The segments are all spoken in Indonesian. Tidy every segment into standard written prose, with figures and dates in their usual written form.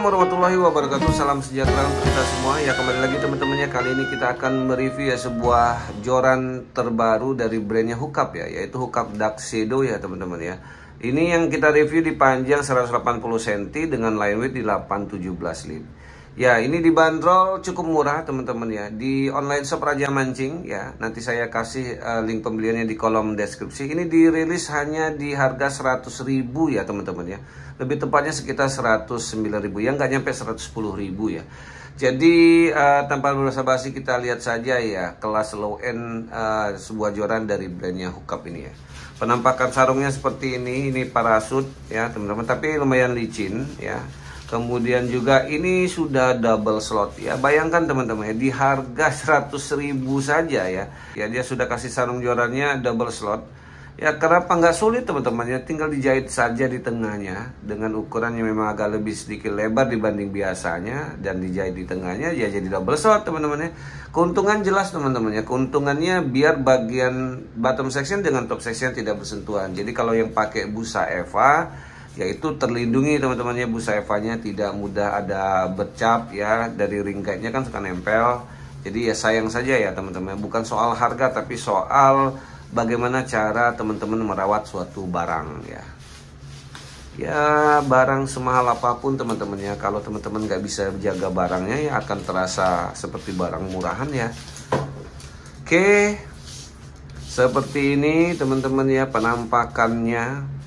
warahmatullahi wabarakatuh. Salam sejahtera untuk kita semua. Ya, kembali lagi teman-temannya. Kali ini kita akan mereview ya sebuah joran terbaru dari brandnya Hookup ya, yaitu Hookup Dark Shadow ya teman-teman ya. Ini yang kita review di panjang 180 cm dengan line width di 817 lib. Ya, ini dibanderol cukup murah teman-teman ya, di online shop Raja Mancing ya. Nanti saya kasih link pembeliannya di kolom deskripsi. Ini dirilis hanya di harga 100.000 ya teman-teman ya. Lebih tepatnya sekitar 109.000 ya, nggak nyampe 110.000 ya. Jadi tanpa basa-basi kita lihat saja ya kelas low end sebuah joran dari brandnya Hookup ini ya. Penampakan sarungnya seperti ini parasut ya teman-teman, tapi lumayan licin ya. Kemudian juga ini sudah double slot ya. Bayangkan teman-teman ya, di harga 100.000 saja ya. Ya, dia sudah kasih sarung jorannya double slot. Ya, kenapa nggak sulit teman-teman ya, tinggal dijahit saja di tengahnya dengan ukuran yang memang agak lebih sedikit lebar dibanding biasanya, dan dijahit di tengahnya ya jadi double slot teman-teman ya. Keuntungan jelas teman-teman ya, keuntungannya biar bagian bottom section dengan top section tidak bersentuhan. Jadi kalau yang pakai busa Eva yaitu terlindungi teman-temannya, busa Evanya tidak mudah ada bercap ya, dari ring guide-nya kan suka nempel. Jadi ya sayang saja ya teman-teman, bukan soal harga tapi soal bagaimana cara teman-teman merawat suatu barang ya. Ya, barang semahal apapun teman-teman ya, kalau teman-teman nggak bisa jaga barangnya ya akan terasa seperti barang murahan ya. Oke, seperti ini teman-teman ya penampakannya.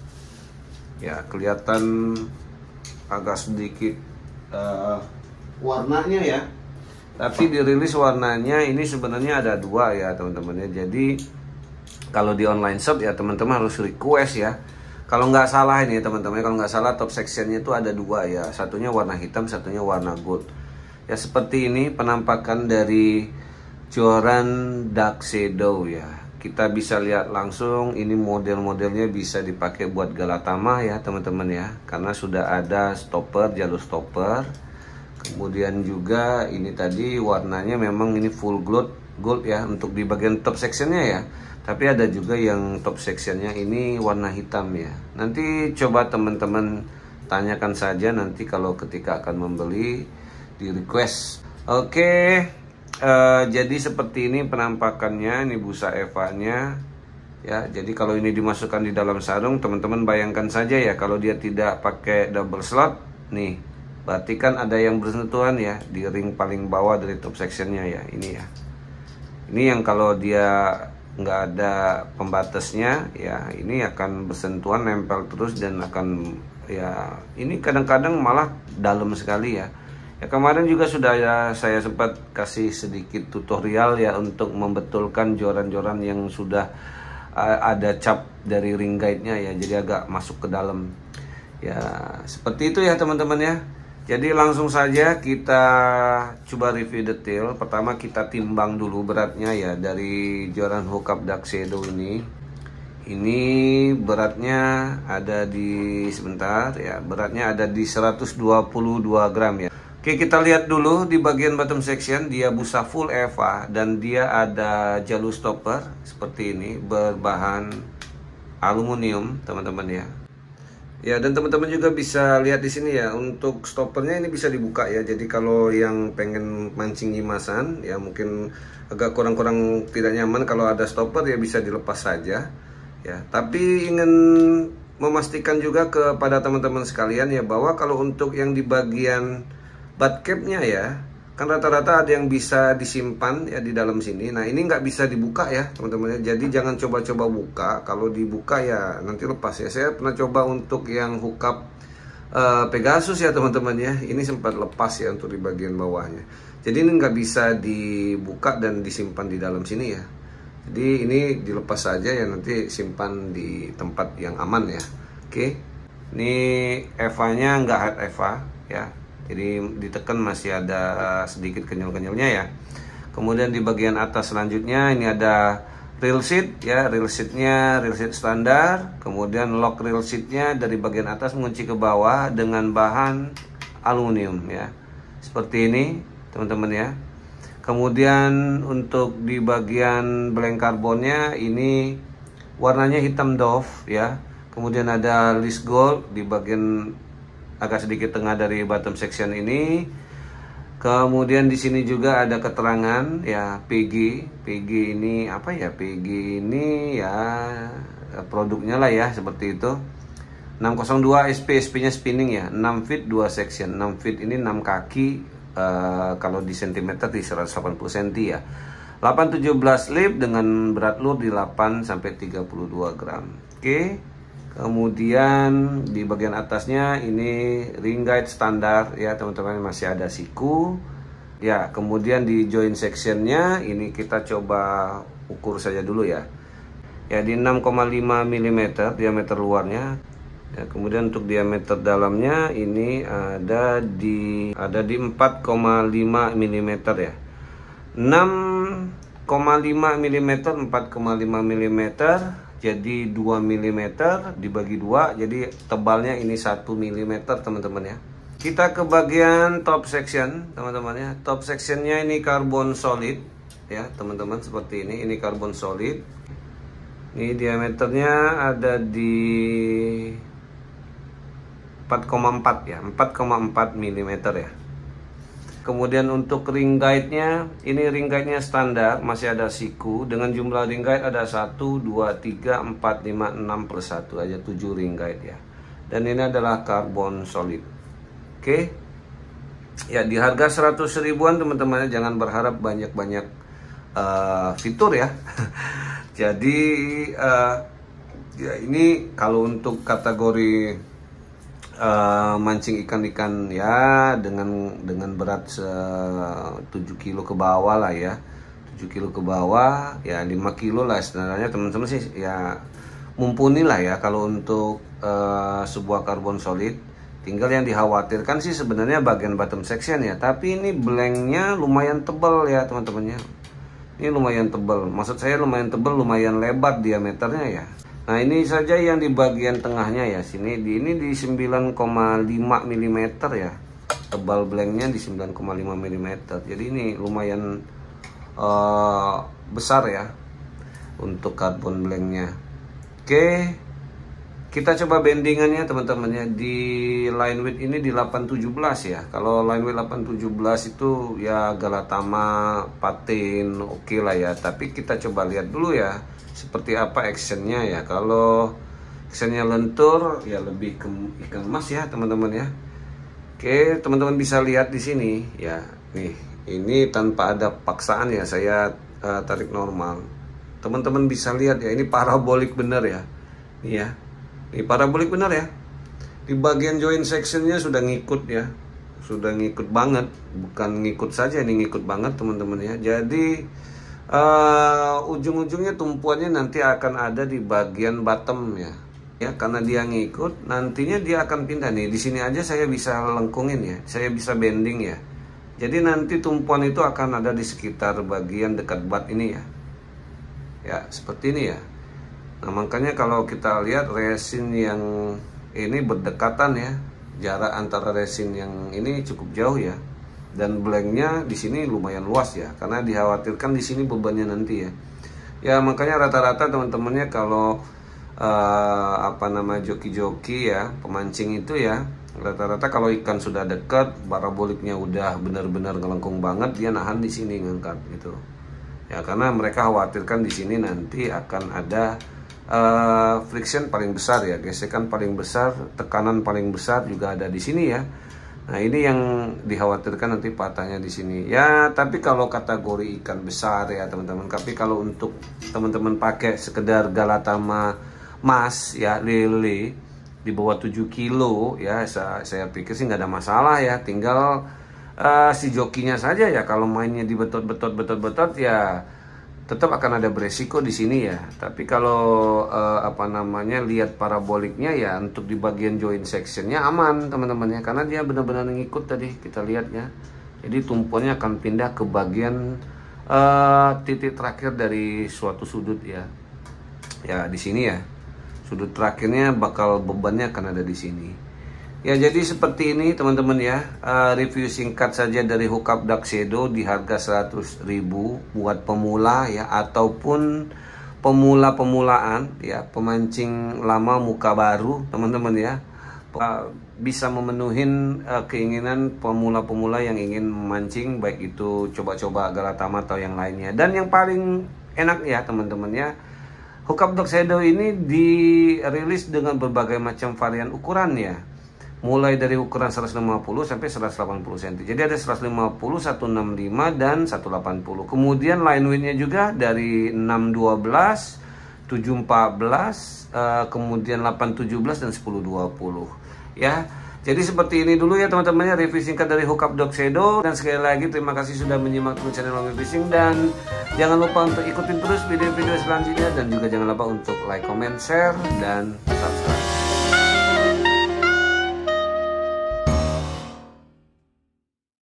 Ya, kelihatan agak sedikit warnanya ya. Tapi dirilis warnanya ini sebenarnya ada dua ya teman-teman ya. Jadi kalau di online shop ya teman-teman harus request ya. Kalau nggak salah ini teman-teman, kalau nggak salah top sectionnya itu ada dua ya. Satunya warna hitam, satunya warna gold. Ya, seperti ini penampakan dari joran Dark Shadow ya. Kita bisa lihat langsung, ini model-modelnya bisa dipakai buat galatama ya teman-teman ya, karena sudah ada stopper, jalur stopper. Kemudian juga ini tadi warnanya memang ini full gold ya untuk di bagian top sectionnya ya. Tapi ada juga yang top sectionnya ini warna hitam ya. Nanti coba teman-teman tanyakan saja nanti kalau ketika akan membeli, di request. Oke. Jadi seperti ini penampakannya, ini busa Evanya ya. Jadi kalau ini dimasukkan di dalam sarung, teman-teman bayangkan saja ya, kalau dia tidak pakai double slot nih, berarti kan ada yang bersentuhan ya di ring paling bawah dari top sectionnya ya, ini ya. Ini yang kalau dia nggak ada pembatasnya ya, ini akan bersentuhan, nempel terus, dan akan ya, ini kadang-kadang malah dalam sekali ya. Ya, kemarin juga sudah ya saya sempat kasih sedikit tutorial ya untuk membetulkan joran-joran yang sudah ada cap dari ring guide-nya ya, jadi agak masuk ke dalam. Ya, seperti itu ya teman-teman ya. Jadi langsung saja kita coba review detail. Pertama kita timbang dulu beratnya ya dari joran Hookup Dark Shadow ini. Ini beratnya ada di, sebentar ya, beratnya ada di 122 gram ya. Oke, kita lihat dulu di bagian bottom section, dia busa full Eva dan dia ada jalur stopper seperti ini berbahan aluminium teman-teman ya. Ya, dan teman-teman juga bisa lihat di sini ya, untuk stoppernya ini bisa dibuka ya. Jadi kalau yang pengen mancing nyimasan ya, mungkin agak kurang tidak nyaman kalau ada stopper ya, bisa dilepas saja ya. Tapi ingin memastikan juga kepada teman-teman sekalian ya, bahwa kalau untuk yang di bagian butt capnya ya, kan rata-rata ada yang bisa disimpan ya di dalam sini. Nah, ini nggak bisa dibuka ya teman-teman ya. Jadi jangan coba-coba buka, kalau dibuka ya nanti lepas ya. Saya pernah coba untuk yang Hookup Pegasus ya teman-teman ya, ini sempat lepas ya untuk di bagian bawahnya. Jadi ini nggak bisa dibuka dan disimpan di dalam sini ya. Jadi ini dilepas saja ya, nanti simpan di tempat yang aman ya. Oke, ini Evanya nggak hard Eva ya, jadi ditekan masih ada sedikit kenyal-kenyalnya ya. Kemudian di bagian atas selanjutnya ini ada reel seat ya, reel seatnya reel seat standar. Kemudian lock reel seatnya dari bagian atas mengunci ke bawah dengan bahan aluminium ya, seperti ini teman-teman ya. Kemudian untuk di bagian blank karbonnya ini warnanya hitam doff ya. Kemudian ada list gold di bagian agak sedikit tengah dari bottom section ini. Kemudian di sini juga ada keterangan ya, PG ini apa ya, PG ini ya produknya lah ya, seperti itu. 602 SP nya spinning ya, 6 feet 2 section. 6 feet ini 6 kaki, kalau di sentimeter di 180 cm ya. 817 lip dengan berat lur di 8 sampai 32 gram. Oke. Kemudian di bagian atasnya ini ring guide standar ya teman-teman, masih ada siku ya. Kemudian di joint sectionnya ini kita coba ukur saja dulu ya, ya di 6,5 mm diameter luarnya ya. Kemudian untuk diameter dalamnya ini ada di 4,5 mm ya. 6,5 mm 4,5 mm, jadi 2 mm dibagi 2, jadi tebalnya ini 1 mm teman-teman ya. Kita ke bagian top section teman-teman ya. Top sectionnya ini karbon solid ya teman-teman, seperti ini karbon solid. Ini diameternya ada di 4,4 ya, 4,4 mm ya. Kemudian untuk ring guide-nya, ini ring guide-nya standar, masih ada siku. Dengan jumlah ring guide ada 1, 2, 3, 4, 5, 6 per 1, aja 7 ring guide ya. Dan ini adalah karbon solid. Oke. Ya di harga 100 ribuan teman-teman, jangan berharap banyak-banyak fitur ya. Jadi ya ini kalau untuk kategori mancing ikan-ikan ya dengan berat 7 kilo ke bawah lah ya, 7 kilo ke bawah ya, 5 kilo lah sebenarnya teman-teman sih ya, mumpuni lah ya kalau untuk sebuah karbon solid. Tinggal yang dikhawatirkan sih sebenarnya bagian bottom section ya, tapi ini blanknya lumayan tebal ya teman-teman ya. Ini lumayan tebal, maksud saya lumayan tebal, lumayan lebar diameternya ya. Nah ini saja yang di bagian tengahnya ya, ini di 9,5 mm ya, tebal blanknya di 9,5 mm. Jadi ini lumayan besar ya untuk karbon blanknya. Oke, kita coba bendingannya teman-teman ya. Di line width ini di 817 ya. Kalau line width 817 itu ya Galatama patin oke lah ya. Tapi kita coba lihat dulu ya seperti apa actionnya ya. Kalau actionnya lentur ya lebih ke ikan emas ya teman-teman ya. Oke, teman-teman bisa lihat di sini ya. Nih, ini tanpa ada paksaan ya, saya tarik normal. Teman-teman bisa lihat ya, ini parabolik bener ya. Nih ya. Ini parabolik bener ya. Di bagian joint sectionnya sudah ngikut ya. Sudah ngikut banget, bukan ngikut saja, ini ngikut banget teman-teman ya. Jadi ujung-ujungnya tumpuannya nanti akan ada di bagian bottom ya. Ya, karena dia ngikut, nantinya dia akan pindah nih. Di sini aja saya bisa lengkungin ya, saya bisa bending ya. Jadi nanti tumpuan itu akan ada di sekitar bagian dekat bat ini ya. Ya, seperti ini ya. Nah, makanya kalau kita lihat resin yang ini berdekatan ya. Jarak antara resin yang ini cukup jauh ya. Dan blanknya di sini lumayan luas ya, karena dikhawatirkan di sini bebannya nanti ya. Ya makanya rata-rata teman-temannya kalau joki-joki ya, pemancing itu ya, rata-rata kalau ikan sudah dekat, paraboliknya udah benar-benar ngelengkung banget, dia nahan di sini ngangkat gitu. Ya karena mereka khawatirkan di sini nanti akan ada friction paling besar ya, gesekan paling besar, tekanan paling besar juga ada di sini ya. Nah ini yang dikhawatirkan nanti patahnya di sini ya. Tapi kalau kategori ikan besar ya teman-teman, tapi kalau untuk teman-teman pakai sekedar Galatama mas ya, lele di bawah 7 kilo ya, saya pikir sih nggak ada masalah ya. Tinggal si jokinya saja ya, kalau mainnya di betot ya tetap akan ada beresiko di sini ya. Tapi kalau lihat paraboliknya ya, untuk di bagian joint sectionnya aman teman-teman ya, karena dia benar-benar ngikut tadi kita lihat ya. Jadi tumpuannya akan pindah ke bagian titik terakhir dari suatu sudut ya. Ya di sini ya, sudut terakhirnya bakal bebannya akan ada di sini. Ya jadi seperti ini teman-teman ya, review singkat saja dari Hookup Duck Shadow di harga 100.000 buat pemula ya, ataupun pemula-pemulaan ya, pemancing lama muka baru teman-teman ya. bisa memenuhi keinginan pemula-pemula yang ingin memancing, baik itu coba-coba Galatama atau yang lainnya. Dan yang paling enak ya teman-teman ya, Hookup Dog Shadow ini dirilis dengan berbagai macam varian ukuran ya, mulai dari ukuran 150 sampai 180 cm. Jadi ada 150, 165 dan 180. Kemudian line width-nya juga dari 612, 714, kemudian 817 dan 1020 ya. Jadi seperti ini dulu ya teman-teman ya, review singkat dari Hookup Dog Shadow. Dan sekali lagi terima kasih sudah menyimak channel Hobi Fishing, dan jangan lupa untuk ikutin terus video-video selanjutnya, dan juga jangan lupa untuk like, comment, share, dan subscribe.